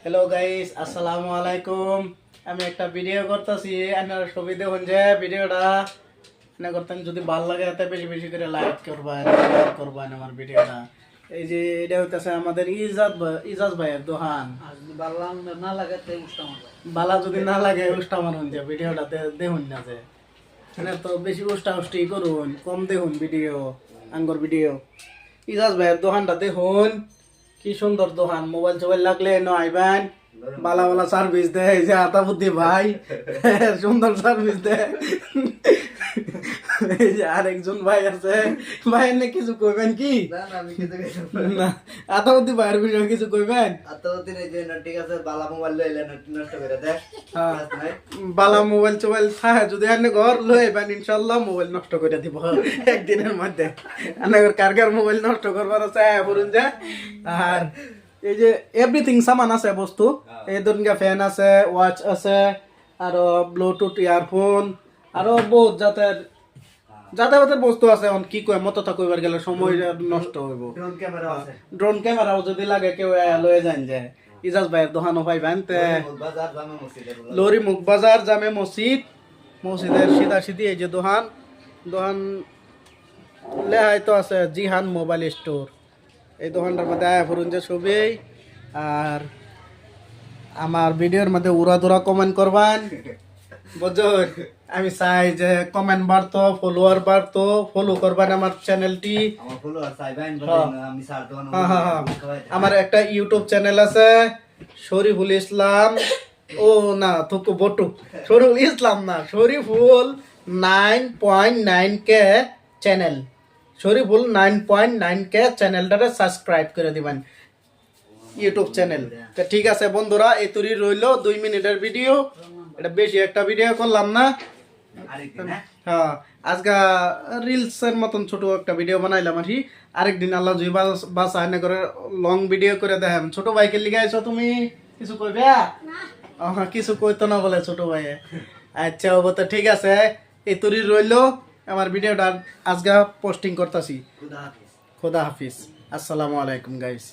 Hello guys, আসসালামু আলাইকুম। আমি একটা ভিডিও করতেছি, আপনারা সবাই দেখুন যে ভিডিওটা না করতেন। যদি ভালো লাগে তাতে বেশি বেশি করে লাইক করবেন, শেয়ার করবেন আমার ভিডিওটা। এই যে এটা হইতেছে আমাদের ইজাজ ভাইয়ের দোকান। বালা যদি না লাগে উষ্টা মারুন যে ভিডিওটাতে দেখুন না যে তো বেশি উষ্টা উষ্টি করুন, কম দেখুন ভিডিও, আঙ্গর ভিডিও। ইজাজ ভাইয়ের দোকানটা দেখুন, কি সুন্দর দোকান। মোবাইল টোবাইল লাগলে আইবেন, বালা বালা সার্ভিস দেয়। এই যে আতা বুদ্ধি ভাই সুন্দর সার্ভিস দেয়। এই যে আরেকজন ভাই আছে, ভাই এনে কিছু কইবেন কি? না, আতা বুদ্ধি ভাইয়ের বিষয়ে কিছু কইবেন? বালা মোবাইল টোবাইল থাকে যদি এনে ঘর লই আইবেন, ইনশাল্লাহ মোবাইল নষ্ট করে দিব একদিনের মধ্যে। কার মোবাইল নষ্ট করবার আছে বলুন যে। আর এই যে এভরিথিং সামান আছে বস্তু, এই ধরুন ফ্যান আছে, ওয়াচ আছে, আরো ব্লুটুথ ইয়ারফোন, আরো বহুত যাতায়াতের বস্তু আছে। কি কয় মত কইবার গেলে সময় নষ্ট হইব। ড্রোন ক্যামেরাও যদি লাগে কেউ লয়ে যান যে ইজাজ ভাইয়ের দোকানও পাইবেন। লরি মুখ বাজার জামে মসজিদের সিধা সিধি এই যে দোকান লেহাই তো আছে জিহান মোবাইল স্টোর। এই দোকানটার মধ্যে আয়া ফুরুন যে ছবি। আর আমার ভিডিওর মধ্যে উড়াদুরা কমেন্ট করবেন, বুঝুন। আমি চাই যে কমেন্ট বাড়তো, ফলোয়ার বাড়তো, ফলো করবেন আমার চ্যানেলটি। আমার একটা ইউটিউব চ্যানেল আছে, শরীফুল ইসলাম। ও না, থুকু বটু, শরীফুল ইসলাম না, Shariful 9.9K channel. Shariful 9.9K চ্যানেলটারে সাবস্ক্রাইব করে দিবেন, ইউটিউব চ্যানেল। তো ঠিক আছে বন্ধুরা, এই তুরি রইল 2 মিনিটের ভিডিও। এটা বেশি একটা ভিডিও করলাম না। হ্যাঁ, আজকে রিলসের মতন ছোট একটা ভিডিও বানাইলাম আর কি। আরেকদিন আল্লাহ জুই বাসা এনে করে লং ভিডিও করে দেখেন। ছোট ভাইকে লিখে আইছো তুমি, কিছু কইবে? কিছু কইতো না বলে ছোট ভাই। আচ্ছা বাবা, তো ঠিক আছে, এই তুরি রইল। আমার ভিডিওটা আজকে পোস্টিং করতেছি। খোদা হাফিজ, আসসালামু আলাইকুম গাইস।